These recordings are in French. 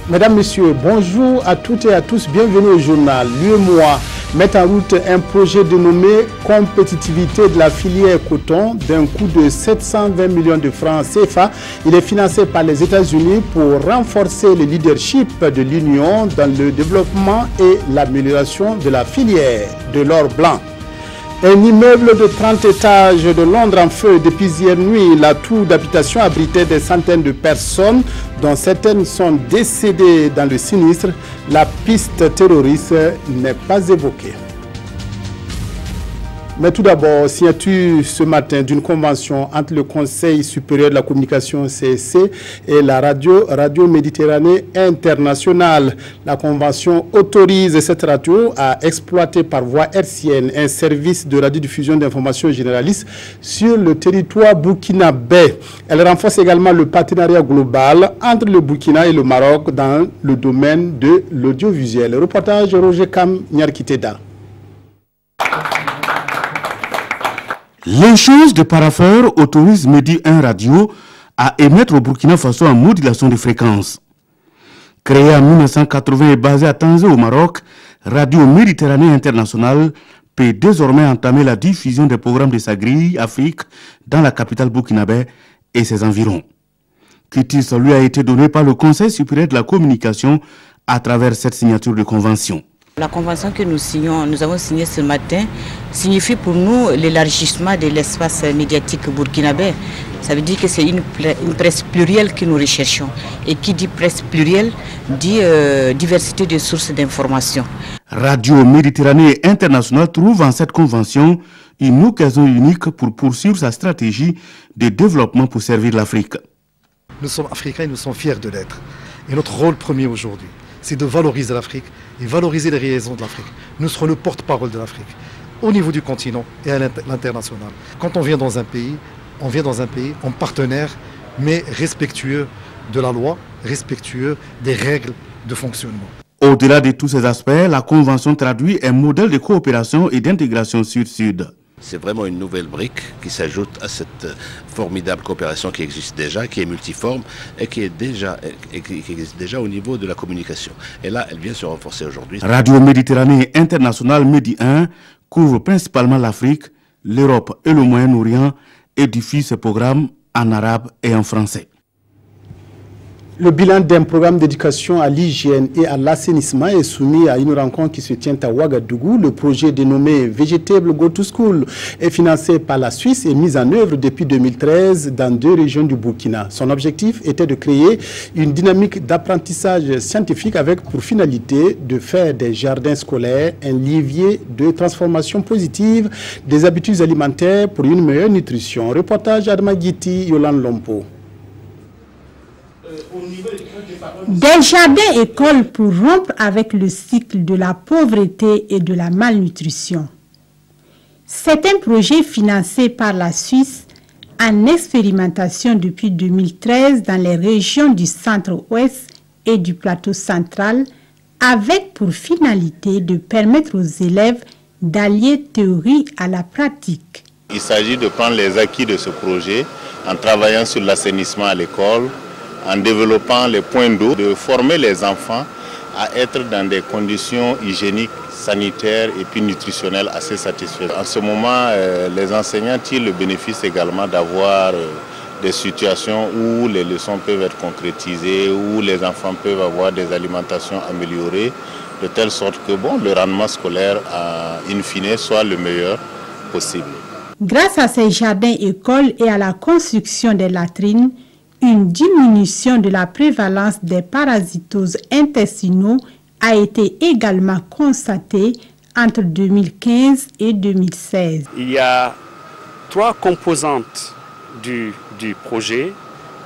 Mesdames, Messieurs, bonjour à toutes et à tous, bienvenue au journal. L'UEMOA met en route un projet dénommé Compétitivité de la filière coton d'un coût de 720 millions de francs CFA. Il est financé par les États-Unis pour renforcer le leadership de l'Union dans le développement et l'amélioration de la filière de l'or blanc. Un immeuble de 30 étages de Londres en feu depuis hier nuit. La tour d'habitation abritait des centaines de personnes, dont certaines sont décédées dans le sinistre. La piste terroriste n'est pas évoquée. Mais tout d'abord, signature ce matin d'une convention entre le Conseil supérieur de la communication CSC et la Radio Méditerranée Internationale. La convention autorise cette radio à exploiter par voie hertzienne un service de radiodiffusion d'informations généralistes sur le territoire burkinabé. Elle renforce également le partenariat global entre le Burkina et le Maroc dans le domaine de l'audiovisuel. Reportage Roger Kam Nyarkiteda. L'échange de parapheurs autorise Medi 1 Radio à émettre au Burkina Faso en modulation de fréquence. Créée en 1980 et basée à Tanzé au Maroc, Radio Méditerranée Internationale peut désormais entamer la diffusion des programmes de sa grille Afrique dans la capitale burkinabé et ses environs. Quitus lui a été donné par le Conseil supérieur de la communication à travers cette signature de convention. La convention que nous avons signée ce matin signifie pour nous l'élargissement de l'espace médiatique burkinabé. Ça veut dire que c'est une presse plurielle que nous recherchons. Et qui dit presse plurielle dit diversité de sources d'information. Radio Méditerranée Internationale trouve en cette convention une occasion unique pour poursuivre sa stratégie de développement pour servir l'Afrique. Nous sommes africains et nous sommes fiers de l'être. Et notre rôle premier aujourd'hui, c'est de valoriser l'Afrique et valoriser les raisons de l'Afrique. Nous serons le porte-parole de l'Afrique, au niveau du continent et à l'international. Quand on vient dans un pays en partenaire, mais respectueux de la loi, respectueux des règles de fonctionnement. Au-delà de tous ces aspects, la Convention traduit un modèle de coopération et d'intégration sud-sud. C'est vraiment une nouvelle brique qui s'ajoute à cette formidable coopération qui existe déjà, qui est multiforme et qui existe déjà au niveau de la communication. Et là, elle vient se renforcer aujourd'hui. Radio Méditerranée Internationale Medi 1 couvre principalement l'Afrique, l'Europe et le Moyen-Orient et diffuse ses programmes en arabe et en français. Le bilan d'un programme d'éducation à l'hygiène et à l'assainissement est soumis à une rencontre qui se tient à Ouagadougou. Le projet dénommé Vegetable Go to School est financé par la Suisse et mis en œuvre depuis 2013 dans 2 régions du Burkina. Son objectif était de créer une dynamique d'apprentissage scientifique avec pour finalité de faire des jardins scolaires un levier de transformation positive des habitudes alimentaires pour une meilleure nutrition. Reportage Adma Giti, Yolande Lompo. Des jardins-écoles pour rompre avec le cycle de la pauvreté et de la malnutrition. C'est un projet financé par la Suisse en expérimentation depuis 2013 dans les régions du centre-ouest et du plateau central, avec pour finalité de permettre aux élèves d'allier théorie à la pratique. Il s'agit de prendre les acquis de ce projet en travaillant sur l'assainissement à l'école, en développant les points d'eau, de former les enfants à être dans des conditions hygiéniques, sanitaires et puis nutritionnelles assez satisfaisantes. En ce moment, les enseignants tirent le bénéfice également d'avoir des situations où les leçons peuvent être concrétisées, où les enfants peuvent avoir des alimentations améliorées, de telle sorte que le rendement scolaire, in fine, soit le meilleur possible. Grâce à ces jardins-écoles et à la construction des latrines, une diminution de la prévalence des parasitoses intestinaux a été également constatée entre 2015 et 2016. Il y a 3 composantes du projet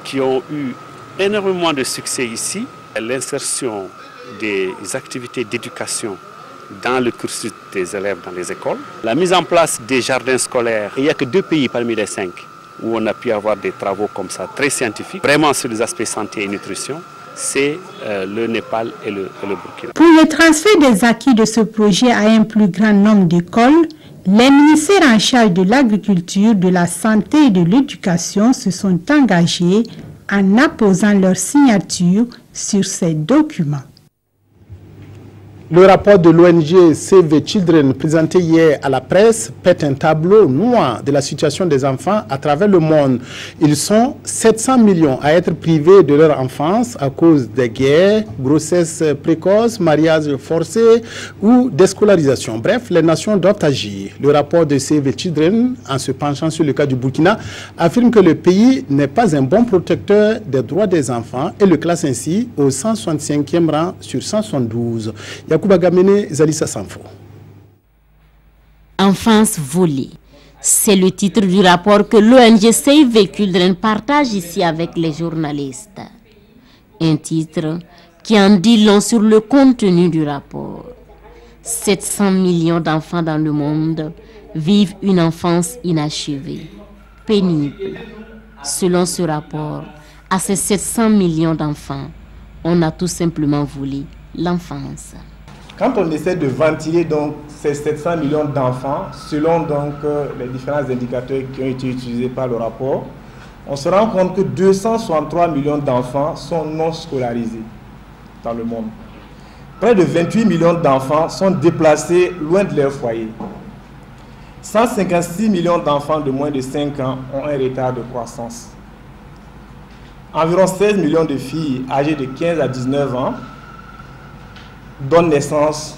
qui ont eu énormément de succès ici. L'insertion des activités d'éducation dans le cursus des élèves dans les écoles. La mise en place des jardins scolaires. Il n'y a que 2 pays parmi les 5 où on a pu avoir des travaux comme ça, très scientifiques, vraiment sur les aspects santé et nutrition, c'est le Népal et le Burkina. Pour le transfert des acquis de ce projet à un plus grand nombre d'écoles, les ministères en charge de l'agriculture, de la santé et de l'éducation se sont engagés en apposant leur signature sur ces documents. Le rapport de l'ONG Save the Children présenté hier à la presse pète un tableau noir de la situation des enfants à travers le monde. Ils sont 700 millions à être privés de leur enfance à cause des guerres, grossesses précoces, mariages forcés ou déscolarisation. Bref, les nations doivent agir. Le rapport de Save the Children, en se penchant sur le cas du Burkina, affirme que le pays n'est pas un bon protecteur des droits des enfants et le classe ainsi au 165e rang sur 172. Enfance volée. C'est le titre du rapport que l'ONG Save the Children partage ici avec les journalistes. Un titre qui en dit long sur le contenu du rapport. 700 millions d'enfants dans le monde vivent une enfance inachevée, pénible. Selon ce rapport, à ces 700 millions d'enfants, on a tout simplement volé l'enfance. Quand on essaie de ventiler donc ces 700 millions d'enfants, selon donc les différents indicateurs qui ont été utilisés par le rapport, on se rend compte que 263 millions d'enfants sont non scolarisés dans le monde. Près de 28 millions d'enfants sont déplacés loin de leur foyer. 156 millions d'enfants de moins de 5 ans ont un retard de croissance. Environ 16 millions de filles âgées de 15 à 19 ans donnent naissance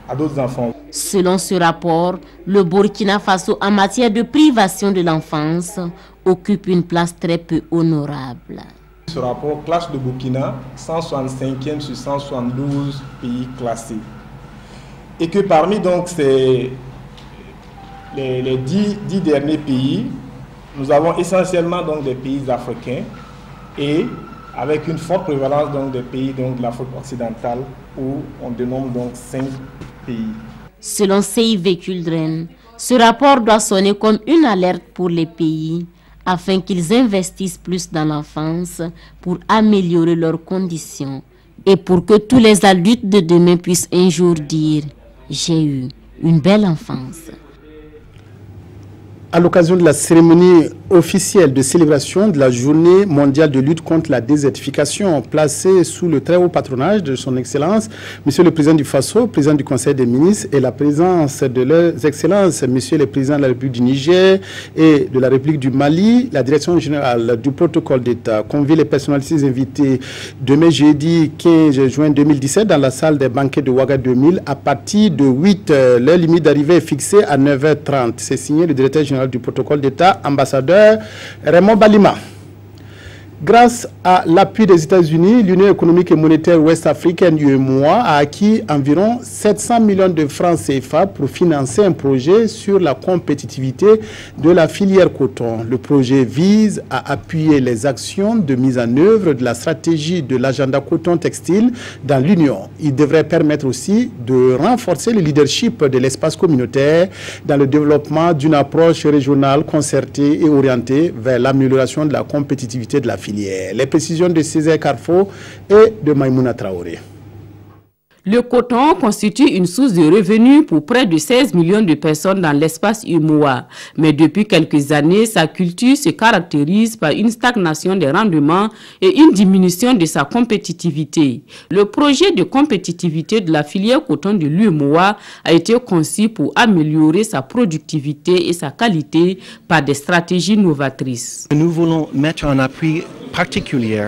à d'autres enfants. Selon ce rapport, le Burkina Faso en matière de privation de l'enfance occupe une place très peu honorable. Ce rapport classe le Burkina 165e sur 172 pays classés. Et que parmi donc les 10 derniers pays, nous avons essentiellement donc des pays africains et avec une forte prévalence donc des pays donc de l'Afrique occidentale où on dénombre donc 5 pays. Selon Save the Children, ce rapport doit sonner comme une alerte pour les pays afin qu'ils investissent plus dans l'enfance pour améliorer leurs conditions et pour que tous les adultes de demain puissent un jour dire « J'ai eu une belle enfance ». À l'occasion de la cérémonie officielle de célébration de la journée mondiale de lutte contre la désertification, placée sous le très haut patronage de son Excellence, Monsieur le Président du Faso, Président du Conseil des ministres, et la présence de leurs Excellences, Monsieur le Président de la République du Niger et de la République du Mali, la Direction générale du protocole d'État convie les personnalités invitées demain jeudi 15 juin 2017 dans la salle des banquets de Ouaga 2000 à partir de 8 h. Leur limite d'arrivée est fixée à 9h30. C'est signé le directeur général du protocole d'État, ambassadeur Raymond Balima. Grâce à l'appui des États-Unis, l'Union économique et monétaire ouest-africaine UEMOA a acquis environ 700 millions de francs CFA pour financer un projet sur la compétitivité de la filière coton. Le projet vise à appuyer les actions de mise en œuvre de la stratégie de l'agenda coton textile dans l'Union. Il devrait permettre aussi de renforcer le leadership de l'espace communautaire dans le développement d'une approche régionale concertée et orientée vers l'amélioration de la compétitivité de la filière. Les précisions de Césaire Carrefour et de Maïmouna Traoré. Le coton constitue une source de revenus pour près de 16 millions de personnes dans l'espace UEMOA. Mais depuis quelques années, sa culture se caractérise par une stagnation des rendements et une diminution de sa compétitivité. Le projet de compétitivité de la filière coton de l'UEMOA a été conçu pour améliorer sa productivité et sa qualité par des stratégies novatrices. Nous voulons mettre un appui particulier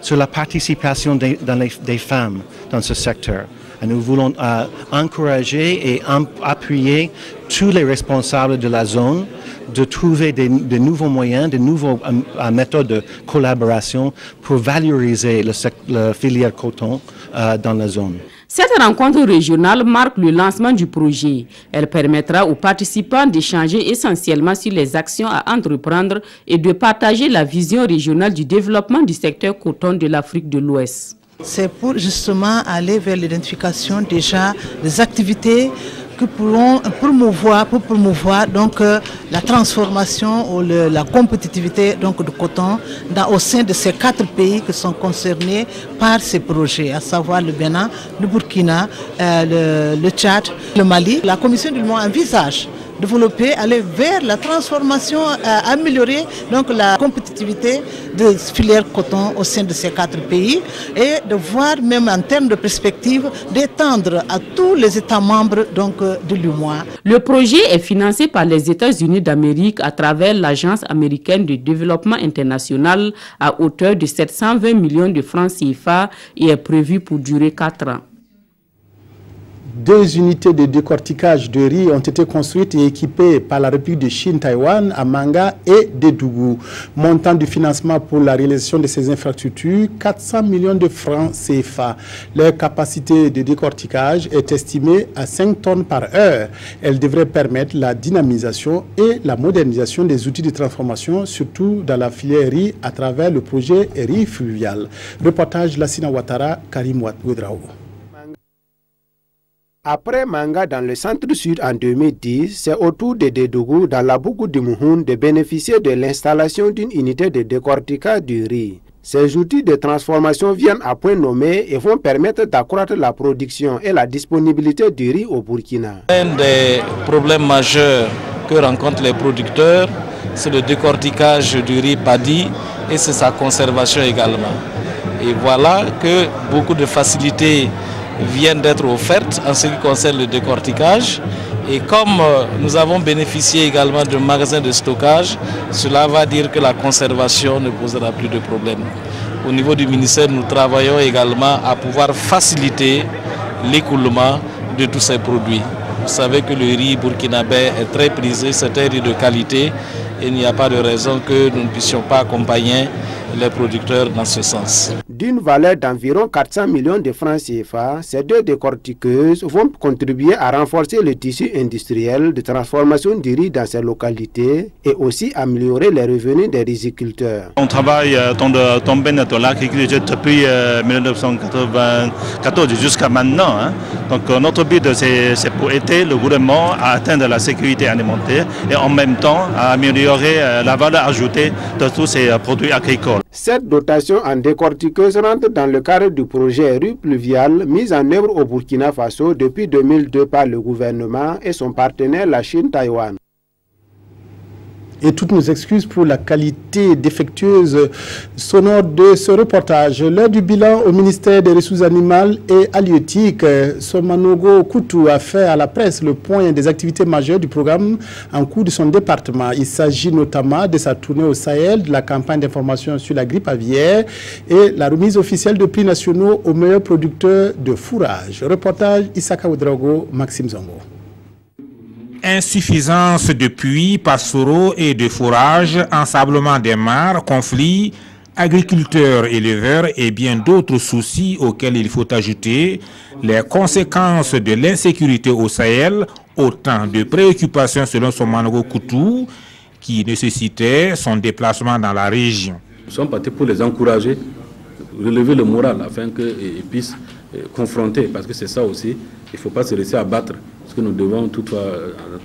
sur la participation des femmes dans ce secteur. Et nous voulons encourager et appuyer tous les responsables de la zone de trouver de nouveaux moyens, de nouvelles méthodes de collaboration pour valoriser la filière coton dans la zone. Cette rencontre régionale marque le lancement du projet. Elle permettra aux participants d'échanger essentiellement sur les actions à entreprendre et de partager la vision régionale du développement du secteur coton de l'Afrique de l'Ouest. C'est pour justement aller vers l'identification déjà des activités que pourront promouvoir donc la transformation ou la compétitivité donc du coton au sein de ces 4 pays qui sont concernés par ces projets, à savoir le Bénin, le Burkina, le Tchad, le Mali. La Commission du Mont envisage développer, aller vers la transformation, améliorer donc la compétitivité de filière coton au sein de ces 4 pays et de voir même en termes de perspective d'étendre à tous les États membres donc, de l'UEMOA. Le projet est financé par les États-Unis d'Amérique à travers l'Agence américaine de développement international à hauteur de 720 millions de francs CFA et est prévu pour durer 4 ans. 2 unités de décortiquage de riz ont été construites et équipées par la République de Chine, Taïwan, à Manga et Dédougou. Montant du financement pour la réalisation de ces infrastructures, 400 millions de francs CFA. Leur capacité de décortiquage est estimée à 5 tonnes par heure. Elle devrait permettre la dynamisation et la modernisation des outils de transformation, surtout dans la filière riz à travers le projet riz fluvial. Reportage Lassina Ouattara, Karim Ouedraogo. Après Manga dans le centre-sud en 2010, c'est au tour de Dédougou dans la Bougou du Mouhoun de bénéficier de l'installation d'une unité de décortiquage du riz. Ces outils de transformation viennent à point nommé et vont permettre d'accroître la production et la disponibilité du riz au Burkina. Un des problèmes majeurs que rencontrent les producteurs, c'est le décortiquage du riz paddy et c'est sa conservation également. Et voilà que beaucoup de facilités viennent d'être offertes en ce qui concerne le décortiquage. Et comme nous avons bénéficié également d'un magasin de stockage, cela va dire que la conservation ne posera plus de problème. Au niveau du ministère, nous travaillons également à pouvoir faciliter l'écoulement de tous ces produits. Vous savez que le riz burkinabé est très prisé, c'est un riz de qualité et il n'y a pas de raison que nous ne puissions pas accompagner les producteurs dans ce sens. D'une valeur d'environ 400 millions de francs CFA, ces 2 décortiqueuses vont contribuer à renforcer le tissu industriel de transformation du riz dans ces localités et aussi améliorer les revenus des riziculteurs. On travaille dans le domaine de l'agriculture depuis 1994 jusqu'à maintenant. Donc notre but c'est pour aider le gouvernement à atteindre la sécurité alimentaire et en même temps à améliorer la valeur ajoutée de tous ces produits agricoles. Cette dotation en décortiqueuse rentre dans le cadre du projet riz fluvial mis en œuvre au Burkina Faso depuis 2002 par le gouvernement et son partenaire la Chine-Taïwan. Et toutes nos excuses pour la qualité défectueuse sonore de ce reportage. L'heure du bilan au ministère des Ressources animales et halieutiques, Somanogo Koutou a fait à la presse le point des activités majeures du programme en cours de son département. Il s'agit notamment de sa tournée au Sahel, de la campagne d'information sur la grippe aviaire et la remise officielle de prix nationaux aux meilleurs producteurs de fourrage. Reportage Isaka Ouedraogo, Maxime Zongo. Insuffisance de puits, pastoraux et de fourrage, ensablement des mares, conflits, agriculteurs, éleveurs et bien d'autres soucis auxquels il faut ajouter les conséquences de l'insécurité au Sahel, autant de préoccupations selon Somanogo Koutou qui nécessitaient son déplacement dans la région. Nous sommes partis pour les encourager, relever le moral afin qu'ils puissent confronter, parce que c'est ça aussi, il ne faut pas se laisser abattre. Parce que nous devons en tout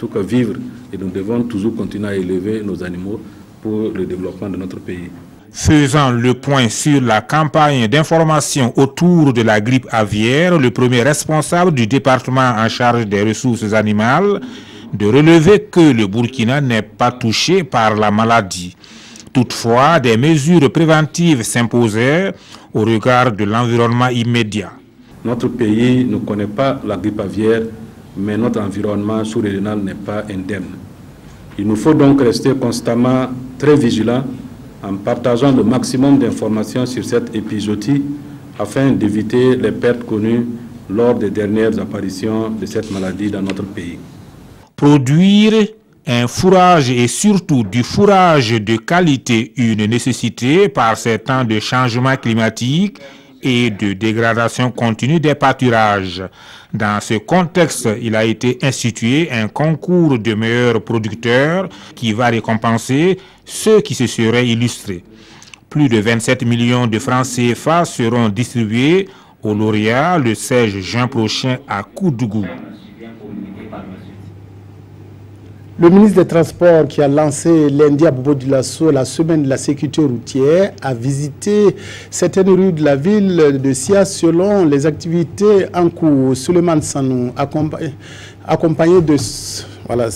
cas vivre et nous devons toujours continuer à élever nos animaux pour le développement de notre pays. Faisant le point sur la campagne d'information autour de la grippe aviaire, le premier responsable du département en charge des ressources animales de relever que le Burkina n'est pas touché par la maladie. Toutefois, des mesures préventives s'imposaient au regard de l'environnement immédiat. Notre pays ne connaît pas la grippe aviaire, mais notre environnement sous-régional n'est pas indemne. Il nous faut donc rester constamment très vigilants en partageant le maximum d'informations sur cette épizootie afin d'éviter les pertes connues lors des dernières apparitions de cette maladie dans notre pays. Produire un fourrage et surtout du fourrage de qualité, une nécessité par ces temps de changement climatique et de dégradation continue des pâturages. Dans ce contexte, il a été institué un concours de meilleurs producteurs qui va récompenser ceux qui se seraient illustrés. Plus de 27 millions de francs CFA seront distribués aux lauréats le 16 juin prochain à Koudougou. Le ministre des Transports, qui a lancé lundi à Bobo Dioulasso la semaine de la sécurité routière, a visité certaines rues de la ville de Sia selon les activités en cours. Suleiman Sanou, accompagné de... Voilà,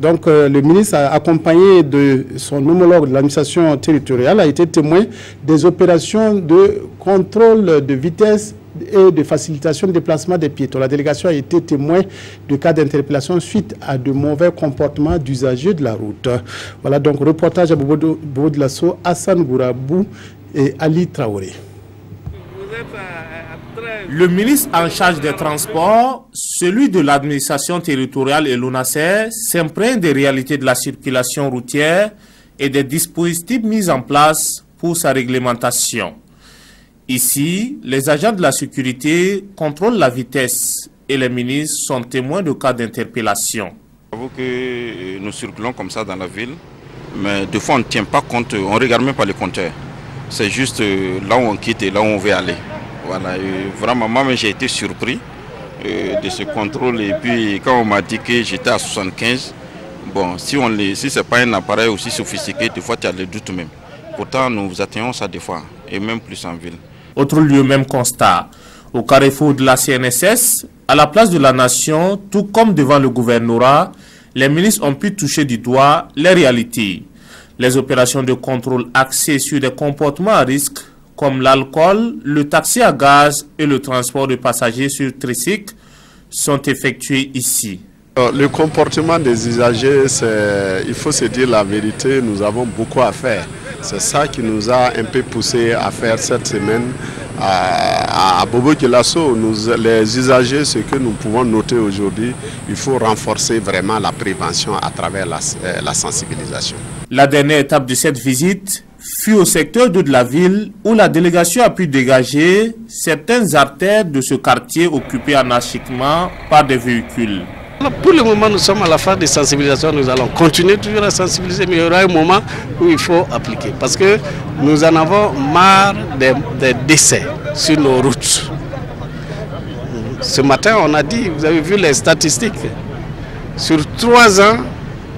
Donc, le ministre, accompagné de son homologue de l'administration territoriale, a été témoin des opérations de contrôle de vitesse et de facilitation de déplacement des piétons. La délégation a été témoin de cas d'interpellation suite à de mauvais comportements d'usagers de la route. Voilà donc reportage à Bobo de Lasso, Hassan Gourabou et Ali Traoré. Le ministre en charge des transports, celui de l'administration territoriale et l'ONASER s'imprègne des réalités de la circulation routière et des dispositifs mis en place pour sa réglementation. Ici, les agents de la sécurité contrôlent la vitesse et les ministres sont témoins de cas d'interpellation. J'avoue que nous circulons comme ça dans la ville, mais des fois on ne tient pas compte, on ne regarde même pas les compteurs. C'est juste là où on quitte et là où on veut aller. Voilà, vraiment, moi j'ai été surpris de ce contrôle et puis quand on m'a dit que j'étais à 75, bon, si ce n'est pas un appareil aussi sophistiqué, des fois tu as le doute même. Pourtant nous atteignons ça des fois, et même plus en ville. Autre lieu, même constat. Au carrefour de la CNSS, à la place de la nation, tout comme devant le gouvernorat, les ministres ont pu toucher du doigt les réalités. Les opérations de contrôle axées sur des comportements à risque, comme l'alcool, le taxi à gaz et le transport de passagers sur tricycle, sont effectuées ici. Le comportement des usagers, il faut se dire la vérité, nous avons beaucoup à faire. C'est ça qui nous a un peu poussé à faire cette semaine à Bobo de Lasso. Les usagers, ce que nous pouvons noter aujourd'hui, il faut renforcer vraiment la prévention à travers la sensibilisation. La dernière étape de cette visite fut au secteur 2 de la ville où la délégation a pu dégager certaines artères de ce quartier occupé anarchiquement par des véhicules. Pour le moment, nous sommes à la phase de sensibilisation. Nous allons continuer toujours à sensibiliser, mais il y aura un moment où il faut appliquer. Parce que nous en avons marre des décès sur nos routes. Ce matin, on a dit, vous avez vu les statistiques. Sur 3 ans,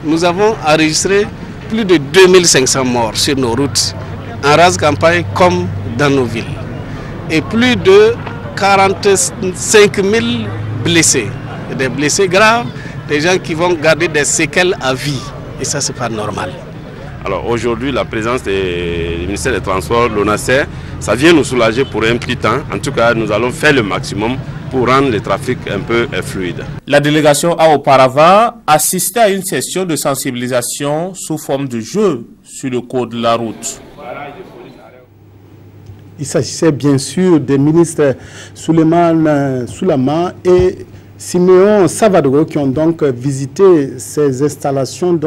nous avons enregistré plus de 2500 morts sur nos routes, en rase campagne comme dans nos villes. Et plus de 45 000 blessés. Des blessés graves, des gens qui vont garder des séquelles à vie. Et ça, c'est pas normal. Alors aujourd'hui, la présence du ministère des Transports, l'ONASER, ça vient nous soulager pour un petit temps. En tout cas, nous allons faire le maximum pour rendre le trafic un peu fluide. La délégation a auparavant assisté à une session de sensibilisation sous forme de jeu sur le code de la route. Il s'agissait bien sûr des ministres Souleymane Soulama et Siméon Savadogo qui ont donc visité ces installations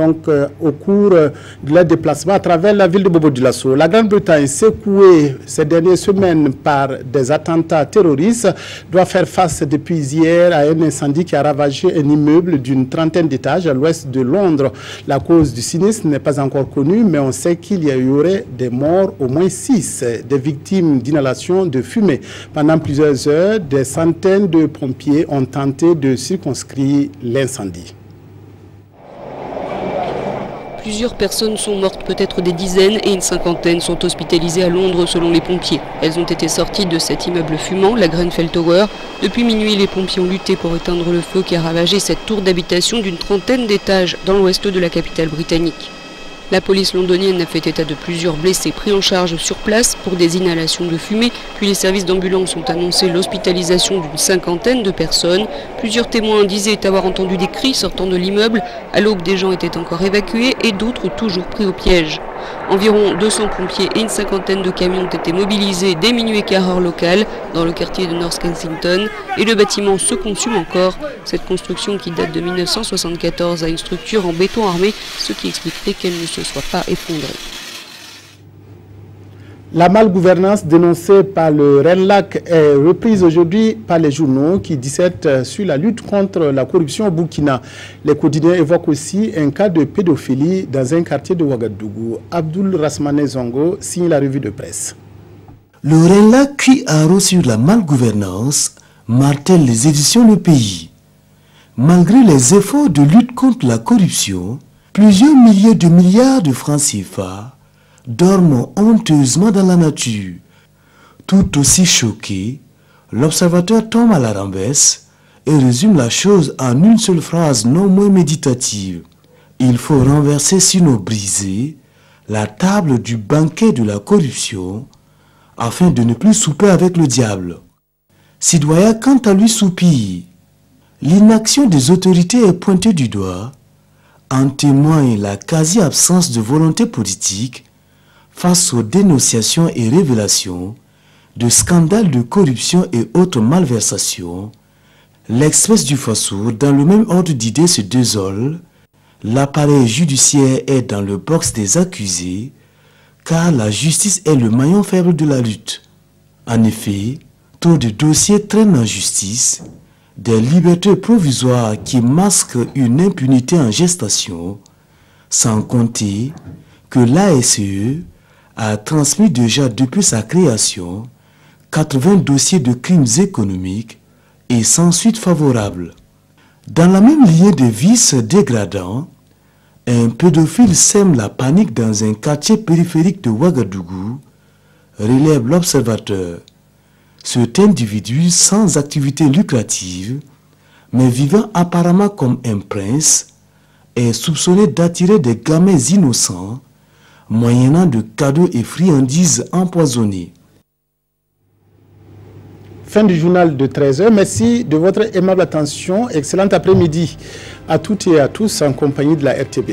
au cours de leur déplacement à travers la ville de Bobo de Lasso. La Grande-Bretagne, secouée ces dernières semaines par des attentats terroristes, doit faire face depuis hier à un incendie qui a ravagé un immeuble d'une 30aine d'étages à l'ouest de Londres. La cause du sinistre n'est pas encore connue, mais on sait qu'il y aurait des morts, au moins 6, des victimes d'inhalation de fumée. Pendant plusieurs heures, des centaines de pompiers ont tenté de circonscrire l'incendie. Plusieurs personnes sont mortes, peut-être des dizaines, et une cinquantaine sont hospitalisées à Londres selon les pompiers. Elles ont été sorties de cet immeuble fumant, la Grenfell Tower. Depuis minuit, les pompiers ont lutté pour éteindre le feu qui a ravagé cette tour d'habitation d'une 30aine d'étages dans l'ouest de la capitale britannique. La police londonienne a fait état de plusieurs blessés pris en charge sur place pour des inhalations de fumée, puis les services d'ambulance ont annoncé l'hospitalisation d'une cinquantaine de personnes. Plusieurs témoins disaient avoir entendu des cris sortant de l'immeuble. À l'aube, des gens étaient encore évacués et d'autres toujours pris au piège. Environ 200 pompiers et une cinquantaine de camions ont été mobilisés dès minuit et quart heure locale dans le quartier de North Kensington et le bâtiment se consume encore. Cette construction qui date de 1974 a une structure en béton armé, ce qui expliquerait qu'elle ne se soit pas effondrée. La malgouvernance dénoncée par le RENLAC est reprise aujourd'hui par les journaux qui dissertent sur la lutte contre la corruption au Burkina. Les quotidiens évoquent aussi un cas de pédophilie dans un quartier de Ouagadougou. Abdoul Rasmane Zongo signe la revue de presse. Le RENLAC crie haro sur la malgouvernance, martèle les éditions Le Pays. Malgré les efforts de lutte contre la corruption, plusieurs milliers de milliards de francs CFA dorment honteusement dans la nature. Tout aussi choqué, l'observateur tombe à la renverse et résume la chose en une seule phrase non moins méditative. Il faut renverser sinon briser la table du banquet de la corruption afin de ne plus souper avec le diable. Sidoya, quant à lui, soupire. L'inaction des autorités est pointée du doigt. En témoigne la quasi-absence de volonté politique face aux dénonciations et révélations de scandales de corruption et autres malversations. L'Express du Faso, dans le même ordre d'idées, se désole. L'appareil judiciaire est dans le box des accusés, car la justice est le maillon faible de la lutte. En effet, trop de dossiers traînent en justice, des libertés provisoires qui masquent une impunité en gestation, sans compter que l'ASE a transmis déjà depuis sa création 80 dossiers de crimes économiques et sans suite favorable. Dans la même lignée de vices dégradants, un pédophile sème la panique dans un quartier périphérique de Ouagadougou, relève l'observateur. Cet individu sans activité lucrative, mais vivant apparemment comme un prince, est soupçonné d'attirer des gamins innocents, moyennant de cadeaux et friandises empoisonnées. Fin du journal de 13h. Merci de votre aimable attention. Excellent après-midi à toutes et à tous en compagnie de la RTB.